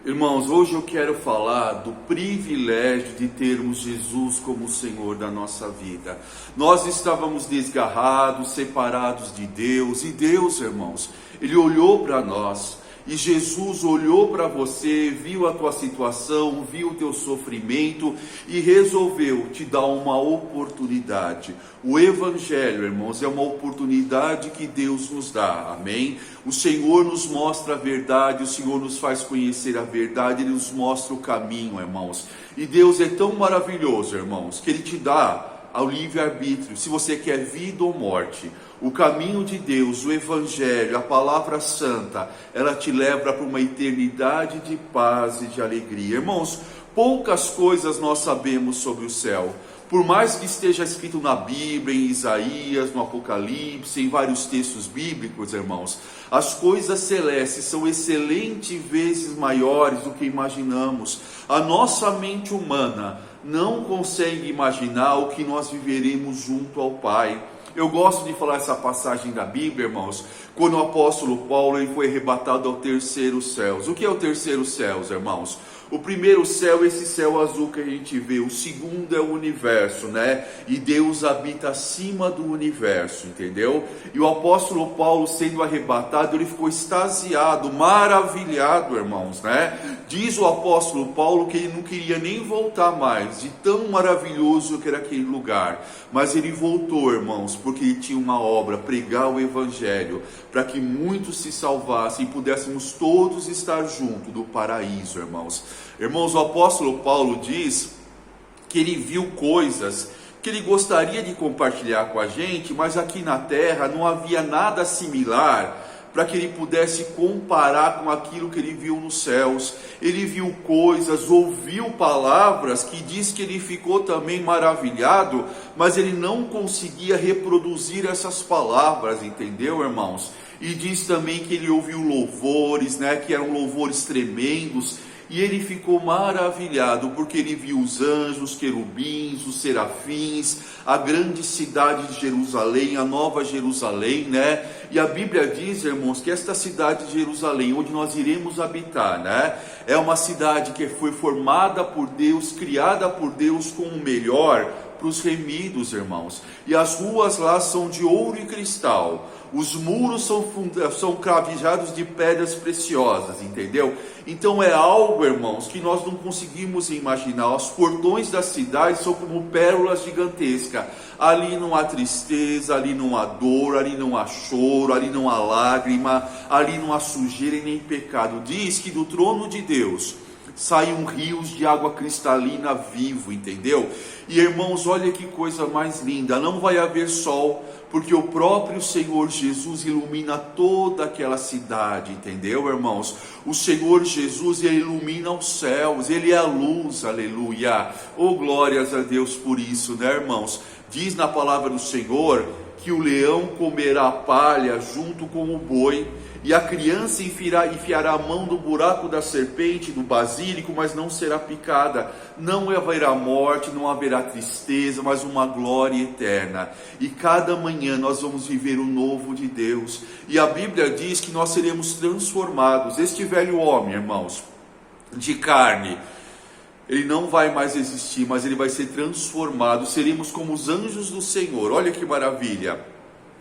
Irmãos, hoje eu quero falar do privilégio de termos Jesus como Senhor da nossa vida. Nós estávamos desgarrados, separados de Deus, e Deus, irmãos, Ele olhou para nós, e Jesus olhou para você, viu a tua situação, viu o teu sofrimento e resolveu te dar uma oportunidade. O Evangelho, irmãos, é uma oportunidade que Deus nos dá, amém? O Senhor nos mostra a verdade, o Senhor nos faz conhecer a verdade, Ele nos mostra o caminho, irmãos. E Deus é tão maravilhoso, irmãos, que Ele te dá ao livre-arbítrio, se você quer vida ou morte. O caminho de Deus, o Evangelho, a Palavra Santa, ela te leva para uma eternidade de paz e de alegria. Irmãos, poucas coisas nós sabemos sobre o céu. Por mais que esteja escrito na Bíblia, em Isaías, no Apocalipse, em vários textos bíblicos, irmãos, as coisas celestes são excelentes vezes maiores do que imaginamos. A nossa mente humana não consegue imaginar o que nós viveremos junto ao Pai. Eu gosto de falar essa passagem da Bíblia, irmãos, quando o apóstolo Paulo ele foi arrebatado ao terceiro céu. O que é o terceiro céu, irmãos? O primeiro céu é esse céu azul que a gente vê, o segundo é o universo, né? E Deus habita acima do universo, entendeu? E o apóstolo Paulo, sendo arrebatado, ele ficou extasiado, maravilhado, irmãos, né? Diz o apóstolo Paulo que ele não queria nem voltar mais, de tão maravilhoso que era aquele lugar. Mas ele voltou, irmãos, porque ele tinha uma obra, pregar o Evangelho, para que muitos se salvassem e pudéssemos todos estar junto do paraíso, irmãos. Irmãos, o apóstolo Paulo diz que ele viu coisas que ele gostaria de compartilhar com a gente, mas aqui na terra não havia nada similar para que ele pudesse comparar com aquilo que ele viu nos céus. Ele viu coisas, ouviu palavras, que diz que ele ficou também maravilhado, mas ele não conseguia reproduzir essas palavras, entendeu, irmãos? E diz também que ele ouviu louvores, né, que eram louvores tremendos, e ele ficou maravilhado, porque ele viu os anjos, os querubins, os serafins, a grande cidade de Jerusalém, a nova Jerusalém, né? E a Bíblia diz, irmãos, que esta cidade de Jerusalém, onde nós iremos habitar, né? É uma cidade que foi formada por Deus, criada por Deus com o melhor para os remidos, irmãos. E as ruas lá são de ouro e cristal. Os muros são cravejados de pedras preciosas, entendeu? Então é algo, irmãos, que nós não conseguimos imaginar. Os portões da cidade são como pérolas gigantescas. Ali não há tristeza, ali não há dor, ali não há choro, ali não há lágrima, ali não há sujeira e nem pecado. Diz que do trono de Deus saem rios de água cristalina vivo, entendeu? E irmãos, olha que coisa mais linda, não vai haver sol, porque o próprio Senhor Jesus ilumina toda aquela cidade, entendeu, irmãos? O Senhor Jesus, Ele ilumina os céus, Ele é a luz, aleluia. Oh, glórias a Deus por isso, né, irmãos? Diz na palavra do Senhor que o leão comerá palha junto com o boi, e a criança enfiará a mão no buraco da serpente, do basílico, mas não será picada. Não haverá morte, não haverá tristeza, mas uma glória eterna. E cada manhã nós vamos viver o novo de Deus. E a Bíblia diz que nós seremos transformados. Este velho homem, irmãos, de carne, ele não vai mais existir, mas ele vai ser transformado. Seremos como os anjos do Senhor. Olha que maravilha.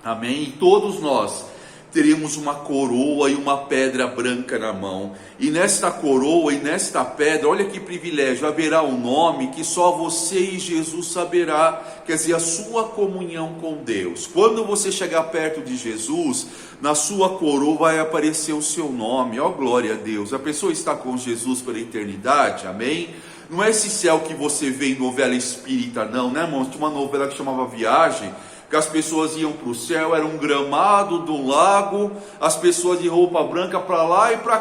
Amém? E todos nós teremos uma coroa e uma pedra branca na mão. E nesta coroa e nesta pedra, olha que privilégio, haverá um nome que só você e Jesus saberá, quer dizer, a sua comunhão com Deus. Quando você chegar perto de Jesus, na sua coroa vai aparecer o seu nome. Ó, glória a Deus, a pessoa está com Jesus pela eternidade, amém? Não é esse céu que você vê em novela espírita, não, né, irmãos? Tinha uma novela que chamava Viagem, que as pessoas iam para o céu, era um gramado do lago, as pessoas de roupa branca para lá e para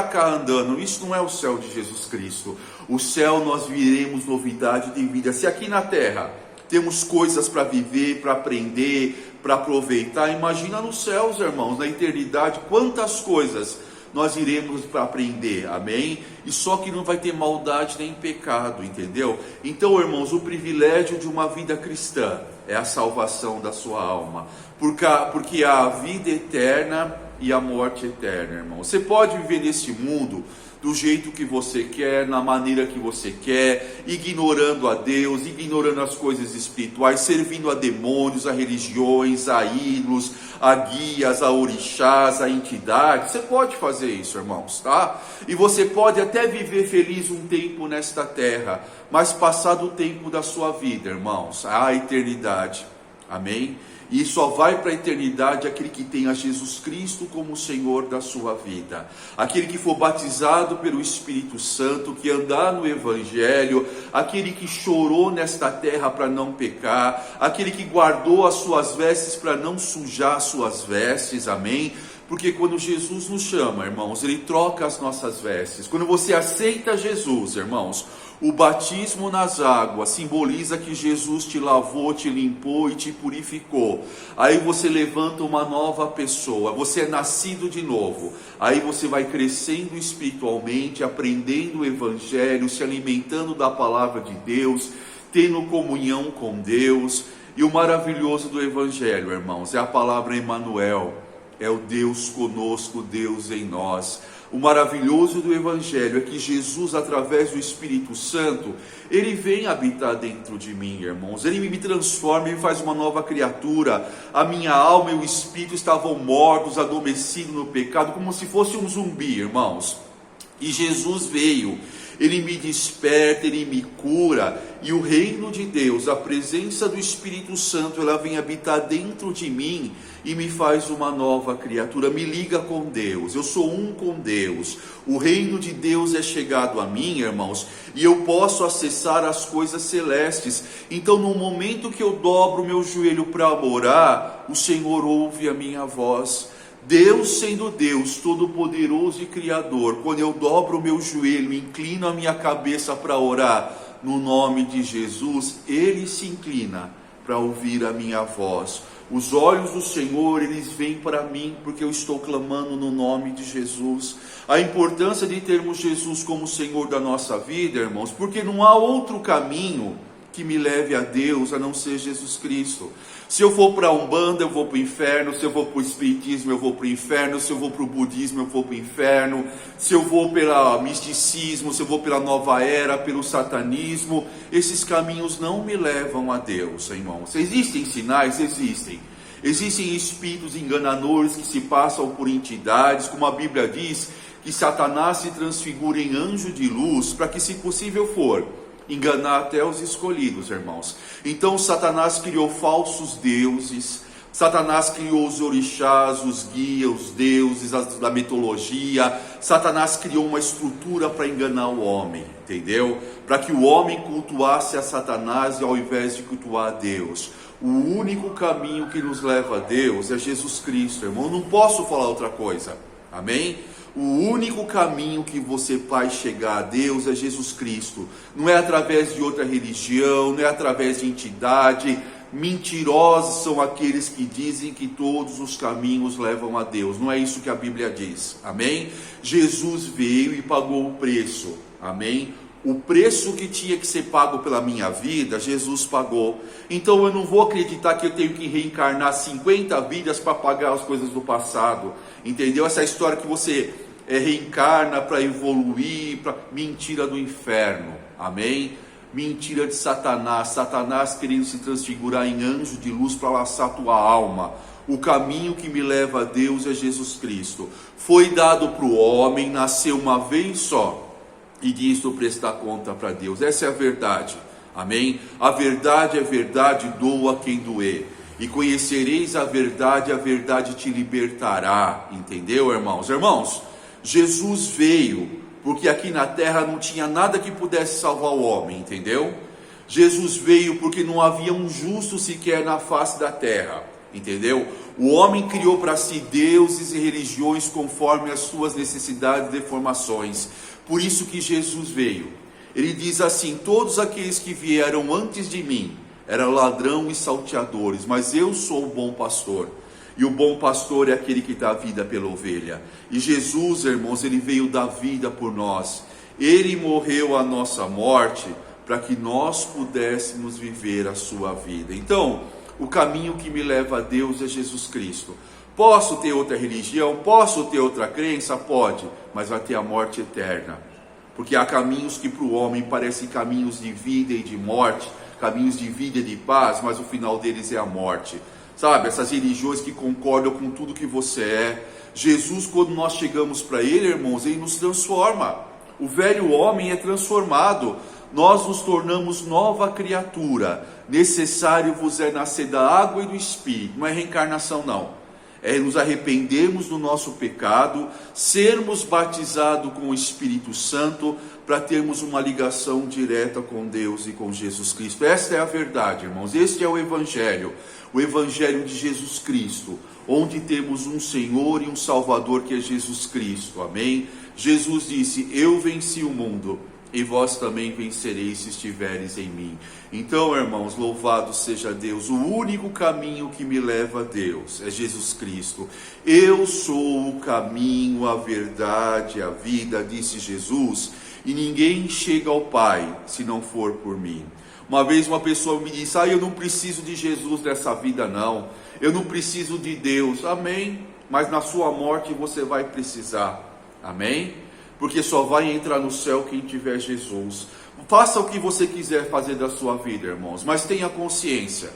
cá andando. Isso não é o céu de Jesus Cristo. O céu nós viremos novidade de vida. Se aqui na terra temos coisas para viver, para aprender, para aproveitar, imagina nos céus, irmãos, na eternidade, quantas coisas nós iremos para aprender, amém? E só que não vai ter maldade nem pecado, entendeu? Então, irmãos, o privilégio de uma vida cristã é a salvação da sua alma, porque a vida eterna e a morte eterna, irmão. Você pode viver nesse mundo do jeito que você quer, na maneira que você quer, ignorando a Deus, ignorando as coisas espirituais, servindo a demônios, a religiões, a ídolos, a guias, a orixás, a entidades. Você pode fazer isso, irmãos, tá? E você pode até viver feliz um tempo nesta terra, mas passado o tempo da sua vida, irmãos, a eternidade, amém? E só vai para a eternidade aquele que tem a Jesus Cristo como Senhor da sua vida. Aquele que for batizado pelo Espírito Santo, que andar no Evangelho, aquele que chorou nesta terra para não pecar, aquele que guardou as suas vestes para não sujar as suas vestes, amém? Porque quando Jesus nos chama, irmãos, Ele troca as nossas vestes. Quando você aceita Jesus, irmãos, o batismo nas águas simboliza que Jesus te lavou, te limpou e te purificou. Aí você levanta uma nova pessoa, você é nascido de novo. Aí você vai crescendo espiritualmente, aprendendo o Evangelho, se alimentando da palavra de Deus, tendo comunhão com Deus. E o maravilhoso do Evangelho, irmãos, é a palavra Emmanuel, é o Deus conosco, Deus em nós. O maravilhoso do Evangelho é que Jesus, através do Espírito Santo, Ele vem habitar dentro de mim, irmãos. Ele me transforma, Ele faz uma nova criatura. A minha alma e o Espírito estavam mortos, adormecidos no pecado, como se fosse um zumbi, irmãos. E Jesus veio, Ele me desperta, Ele me cura, e o reino de Deus, a presença do Espírito Santo, ela vem habitar dentro de mim e me faz uma nova criatura, me liga com Deus, eu sou um com Deus. O reino de Deus é chegado a mim, irmãos, e eu posso acessar as coisas celestes. Então, no momento que eu dobro o meu joelho para orar, o Senhor ouve a minha voz. Deus sendo Deus, todo-poderoso e Criador, quando eu dobro o meu joelho, inclino a minha cabeça para orar, no nome de Jesus, Ele se inclina para ouvir a minha voz. Os olhos do Senhor, eles vêm para mim, porque eu estou clamando no nome de Jesus. A importância de termos Jesus como Senhor da nossa vida, irmãos, porque não há outro caminho que me leve a Deus, a não ser Jesus Cristo. Se eu for para a Umbanda, eu vou para o inferno. Se eu vou para o Espiritismo, eu vou para o inferno. Se eu vou para o Budismo, eu vou para o inferno. Se eu vou pelo misticismo, se eu vou pela nova era, pelo satanismo, esses caminhos não me levam a Deus, irmãos. Existem sinais? Existem. Existem espíritos enganadores que se passam por entidades, como a Bíblia diz, que Satanás se transfigura em anjo de luz, para que, se possível for, enganar até os escolhidos, irmãos. Então Satanás criou falsos deuses, Satanás criou os orixás, os guias, os deuses da mitologia. Satanás criou uma estrutura para enganar o homem, entendeu? Para que o homem cultuasse a Satanás ao invés de cultuar a Deus. O único caminho que nos leva a Deus é Jesus Cristo, irmão. Eu não posso falar outra coisa, amém? O único caminho que você vai chegar a Deus é Jesus Cristo. Não é através de outra religião, não é através de entidade. Mentirosos são aqueles que dizem que todos os caminhos levam a Deus. Não é isso que a Bíblia diz, amém? Jesus veio e pagou o preço, amém? O preço que tinha que ser pago pela minha vida, Jesus pagou. Então eu não vou acreditar que eu tenho que reencarnar 50 vidas para pagar as coisas do passado, entendeu? Essa história que você reencarna para evoluir, mentira do inferno, amém? Mentira de Satanás, Satanás querendo se transfigurar em anjo de luz para laçar a tua alma. O caminho que me leva a Deus é Jesus Cristo. Foi dado para o homem, nasceu uma vez só, e disto prestar conta para Deus. Essa é a verdade, amém? A verdade é verdade, doa quem doer. E conhecereis a verdade te libertará, entendeu, irmãos? Irmãos, Jesus veio porque aqui na terra não tinha nada que pudesse salvar o homem, entendeu? Jesus veio porque não havia um justo sequer na face da terra, entendeu? O homem criou para si deuses e religiões conforme as suas necessidades e deformações. Por isso que Jesus veio. Ele diz assim: todos aqueles que vieram antes de mim eram ladrão e salteadores, mas eu sou o bom pastor. E o bom pastor é aquele que dá a vida pela ovelha. E Jesus, irmãos, Ele veio dar vida por nós. Ele morreu a nossa morte para que nós pudéssemos viver a sua vida. Então, o caminho que me leva a Deus é Jesus Cristo. Posso ter outra religião, posso ter outra crença? Pode, mas vai ter a morte eterna. Porque há caminhos que para o homem parecem caminhos de vida e de morte, caminhos de vida e de paz, mas o final deles é a morte. Sabe, essas religiões que concordam com tudo que você é. Jesus, quando nós chegamos para Ele, irmãos, Ele nos transforma. O velho homem é transformado. Nós nos tornamos nova criatura. Necessário vos é nascer da água e do Espírito. Não é reencarnação, não. É nos arrependermos do nosso pecado, sermos batizados com o Espírito Santo, para termos uma ligação direta com Deus e com Jesus Cristo. Esta é a verdade, irmãos. Este é o Evangelho de Jesus Cristo, onde temos um Senhor e um Salvador que é Jesus Cristo. Amém? Jesus disse: eu venci o mundo, e vós também vencereis se estiveres em mim. Então, irmãos, louvado seja Deus. O único caminho que me leva a Deus é Jesus Cristo. Eu sou o caminho, a verdade, a vida, disse Jesus, e ninguém chega ao Pai se não for por mim. Uma vez uma pessoa me disse: eu não preciso de Jesus nessa vida não, eu não preciso de Deus. Amém, mas na sua morte você vai precisar. Amém? Porque só vai entrar no céu quem tiver Jesus. Faça o que você quiser fazer da sua vida, irmãos, mas tenha consciência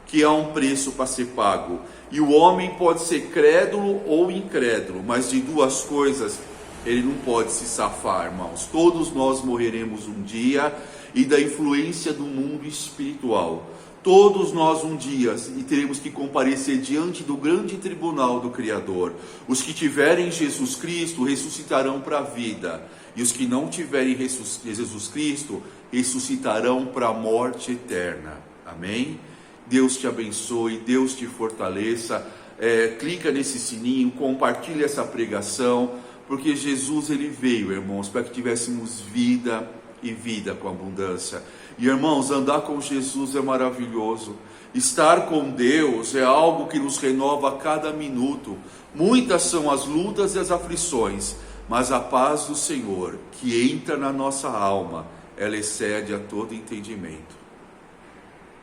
que há um preço para ser pago. E o homem pode ser crédulo ou incrédulo, mas de duas coisas ele não pode se safar, irmãos. Todos nós morreremos um dia, e da influência do mundo espiritual. Todos nós um dia e teremos que comparecer diante do grande tribunal do Criador. Os que tiverem Jesus Cristo ressuscitarão para a vida, e os que não tiverem Jesus Cristo ressuscitarão para a morte eterna. Amém? Deus te abençoe, Deus te fortaleça. Clica nesse sininho, compartilha essa pregação, porque Jesus ele veio, irmãos, para que tivéssemos vida e vida com abundância. E irmãos, andar com Jesus é maravilhoso. Estar com Deus é algo que nos renova a cada minuto. Muitas são as lutas e as aflições, mas a paz do Senhor, que entra na nossa alma, ela excede a todo entendimento.